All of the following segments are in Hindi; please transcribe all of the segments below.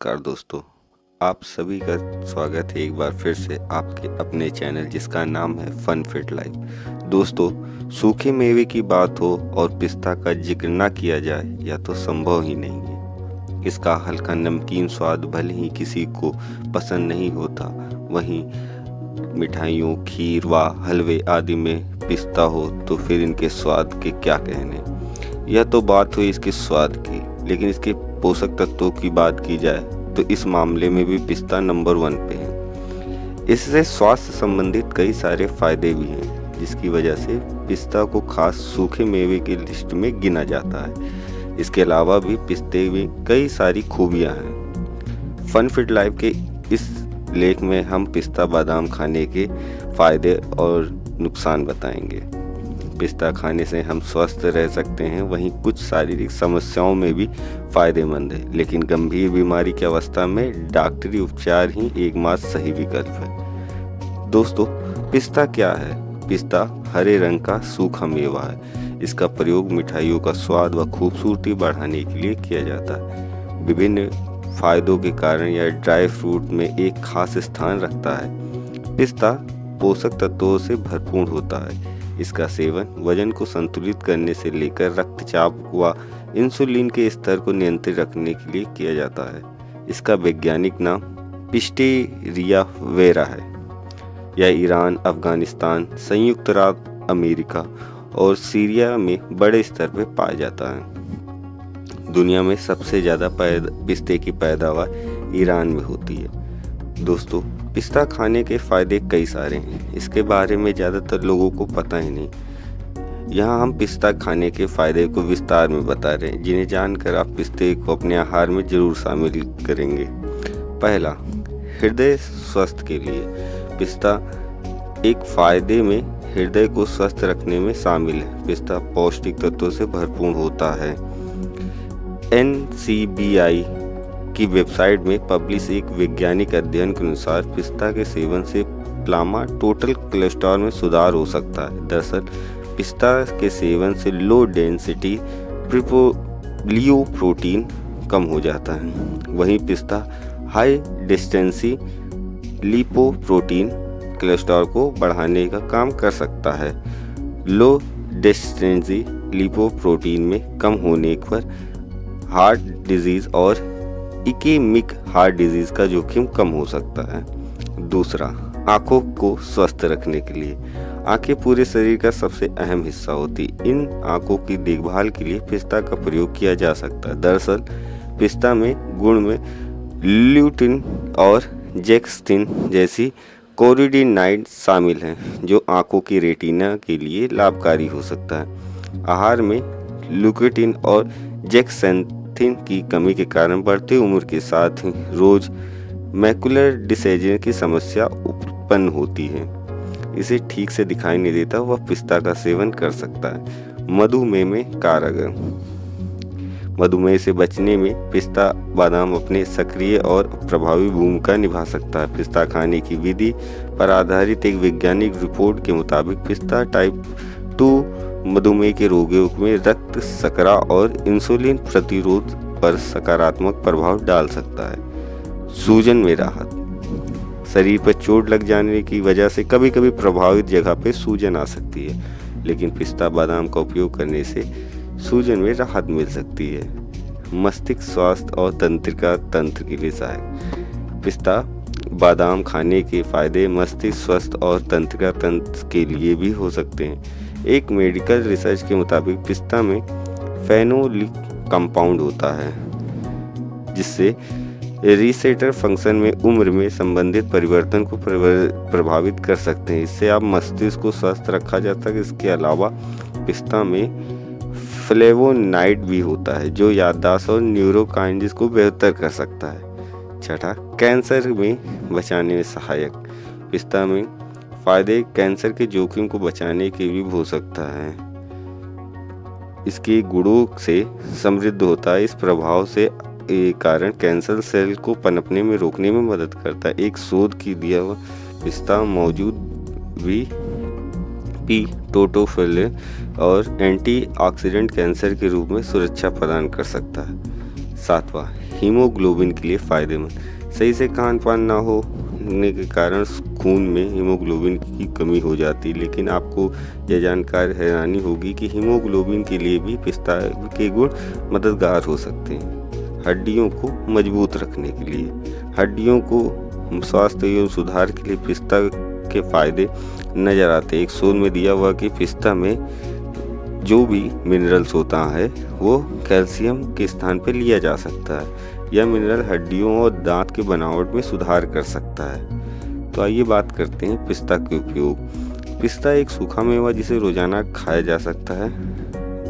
नमस्कार दोस्तों, आप सभी का स्वागत है एक बार फिर से आपके अपने चैनल जिसका नाम है फन फिट लाइफ। दोस्तों, सूखे मेवे की बात हो और पिस्ता का जिक्र ना किया जाए या तो संभव ही नहीं है। इसका हल्का नमकीन स्वाद भले ही किसी को पसंद नहीं होता, वहीं मिठाइयों, खीर व हलवे आदि में पिस्ता हो तो फिर इनके स्वाद के क्या कहने। यह तो बात हुई इसके स्वाद की, लेकिन इसके पोषक तत्वों की बात की जाए तो इस मामले में भी पिस्ता नंबर 1 पे है। इससे स्वास्थ्य संबंधित कई सारे फायदे भी हैं, जिसकी वजह से पिस्ता को खास सूखे मेवे की लिस्ट में गिना जाता है। इसके अलावा भी पिस्ते में कई सारी खूबियां हैं। फन फिट लाइफ के इस लेख में हम पिस्ता बादाम खाने के फायदे और नुकसान बताएंगे। पिस्ता खाने से हम स्वस्थ रह सकते हैं, वहीं कुछ शारीरिक समस्याओं में भी फायदेमंद है, लेकिन गंभीर बीमारी की अवस्था में डॉक्टरी उपचार ही एकमात्र सही विकल्प है। दोस्तों, पिस्ता क्या है? पिस्ता हरे रंग का सूखा मेवा है। इसका प्रयोग मिठाइयों का स्वाद व खूबसूरती बढ़ाने के लिए किया जाता है। विभिन्न फायदों के कारण यह ड्राई फ्रूट में एक खास स्थान रखता है। पिस्ता पोषक तत्वों से भरपूर होता है। इसका सेवन वजन को संतुलित करने से लेकर रक्तचाप व इंसुलिन के स्तर को नियंत्रित रखने के लिए किया जाता है। इसका वैज्ञानिक नाम पिस्टेरिया वेरा है। यह ईरान, अफगानिस्तान, संयुक्त राज्य अमेरिका और सीरिया में बड़े स्तर पर पाया जाता है। दुनिया में सबसे ज़्यादा पिस्ते की पैदावार ईरान में होती है। दोस्तों, पिस्ता खाने के फायदे कई सारे हैं। इसके बारे में ज़्यादातर लोगों को पता ही नहीं। यहाँ हम पिस्ता खाने के फायदे को विस्तार में बता रहे हैं, जिन्हें जानकर आप पिस्ते को अपने आहार में जरूर शामिल करेंगे। पहला, हृदय स्वास्थ्य के लिए पिस्ता एक फायदे में हृदय को स्वस्थ रखने में शामिल है। पिस्ता पौष्टिक तत्वों से भरपूर होता है। NCBI की वेबसाइट में पब्लिश एक वैज्ञानिक अध्ययन के अनुसार पिस्ता के सेवन से प्लाज्मा टोटल कोलेस्ट्रॉल में सुधार हो सकता है। दरअसल पिस्ता के सेवन से लो डेंसिटी लिपोप्रोटीन कम हो जाता है। वहीं पिस्ता हाई डेंसिटी लिपोप्रोटीन कोलेस्ट्रॉल को बढ़ाने का काम कर सकता है। लो डेंसिटी लिपोप्रोटीन में कम होने पर हार्ट डिजीज और इकेमिक हार्ट डिजीज का जोखिम कम हो सकता है। दूसरा, आंखों को स्वस्थ रखने के लिए। आंखें पूरे शरीर का सबसे अहम हिस्सा होती। इन आंखों की देखभाल के लिए पिस्ता का प्रयोग किया जा सकता है। दरअसल पिस्ता में गुण में ल्यूटिन और जेक्स्थिन जैसी कोरिडीनाइड शामिल हैं, जो आंखों की रेटिना के लिए लाभकारी हो सकता है। आहार में ल्यूटिन और जेक्सेंथिन की कमी के कारण बढ़ती उम्र के साथ ही रोज मैकुलर डिसीजन की समस्या उत्पन्न होती है। इसे ठीक से दिखाई नहीं देता, वह पिस्ता का सेवन कर सकता है। मधुमेह में कारगर। मधुमेह से बचने में पिस्ता बादाम अपने सक्रिय और प्रभावी भूमिका निभा सकता है। पिस्ता खाने की विधि पर आधारित एक वैज्ञानिक रिपोर्ट के मुताबिक पिस्ता टाइप 2 मधुमेह के रोगियों में रक्त शर्करा और इंसुलिन प्रतिरोध पर सकारात्मक प्रभाव डाल सकता है। सूजन में राहत। शरीर पर चोट लग जाने की वजह से कभी कभी प्रभावित जगह पर सूजन आ सकती है, लेकिन पिस्ता बादाम का उपयोग करने से सूजन में राहत मिल सकती है। मस्तिष्क स्वास्थ्य और तंत्रिका तंत्र के लिए सहायक। पिस्ता बादाम खाने के फायदे मस्तिष्क स्वास्थ्य और तंत्रिका तंत्र के लिए भी हो सकते हैं। एक मेडिकल रिसर्च के मुताबिक पिस्ता में फेनोलिक कंपाउंड होता है, जिससे रिसेप्टर फंक्शन में उम्र में संबंधित परिवर्तन को प्रभावित कर सकते हैं। इससे आप मस्तिष्क को स्वस्थ रखा जा सकता है। इसके अलावा पिस्ता में फ्लेवोनाइड भी होता है, जो याददाश्त और न्यूरोकाइनेसिस को बेहतर कर सकता है। छठा, कैंसर में बचाने में सहायक। पिस्ता में फायदे कैंसर के जोखिम को बचाने के भी हो सकता है। इसके गुणों से समृद्ध होता है। इस प्रभाव से कारण कैंसर सेल को पनपने में रोकने में मदद करता है। एक शोध की दिया हुआ पिस्ता मौजूद पी टोटोफिल और एंटीऑक्सीडेंट कैंसर के रूप में सुरक्षा प्रदान कर सकता है। सातवां, हीमोग्लोबिन के लिए फ़ायदेमंद। सही से खान पान ना होने के कारण खून में हीमोग्लोबिन की कमी हो जाती है, लेकिन आपको यह जानकर हैरानी होगी कि हीमोग्लोबिन के लिए भी पिस्ता के गुण मददगार हो सकते हैं। हड्डियों को मजबूत रखने के लिए, हड्डियों को स्वास्थ्य एवं सुधार के लिए पिस्ता के फायदे नजर आते हैं। एक शोध में दिया हुआ कि पिस्ता में जो भी मिनरल्स होता है वो कैल्शियम के स्थान पर लिया जा सकता है। यह मिनरल हड्डियों और दांत के बनावट में सुधार कर सकता है। तो आइए बात करते हैं पिस्ता के उपयोग। पिस्ता एक सूखा मेवा जिसे रोजाना खाया जा सकता है,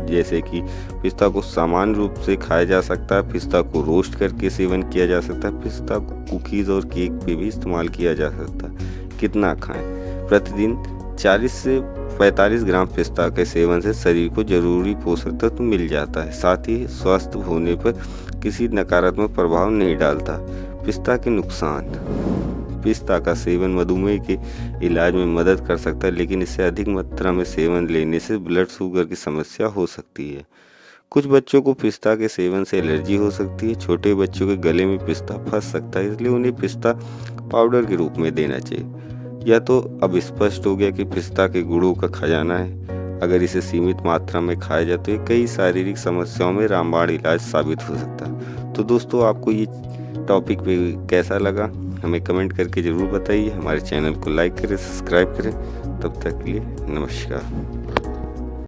जैसे कि पिस्ता को सामान्य रूप से खाया जा सकता है, पिस्ता को रोस्ट करके सेवन किया जा सकता है, पिस्ता को कुकीज़ और केक पे भी इस्तेमाल किया जा सकता है। कितना खाएं? प्रतिदिन 40 से 45 ग्राम पिस्ता के सेवन से शरीर को जरूरी पोषक तत्व मिल जाता है, साथ ही स्वस्थ होने पर किसी नकारात्मक प्रभाव नहीं डालता। पिस्ता के नुकसान। पिस्ता का सेवन मधुमेह के इलाज में मदद कर सकता है, लेकिन इससे अधिक मात्रा में सेवन लेने से ब्लड शुगर की समस्या हो सकती है। कुछ बच्चों को पिस्ता के सेवन से एलर्जी हो सकती है। छोटे बच्चों के गले में पिस्ता फंस सकता है, इसलिए उन्हें पिस्ता पाउडर के रूप में देना चाहिए। यह तो अब स्पष्ट हो गया कि पिस्ता के गुणों का खजाना है। अगर इसे सीमित मात्रा में खाया जाए तो ये कई शारीरिक समस्याओं में रामबाण इलाज साबित हो सकता है। तो दोस्तों, आपको ये टॉपिक पे कैसा लगा हमें कमेंट करके ज़रूर बताइए। हमारे चैनल को लाइक करें, सब्सक्राइब करें। तब तक के लिए नमस्कार।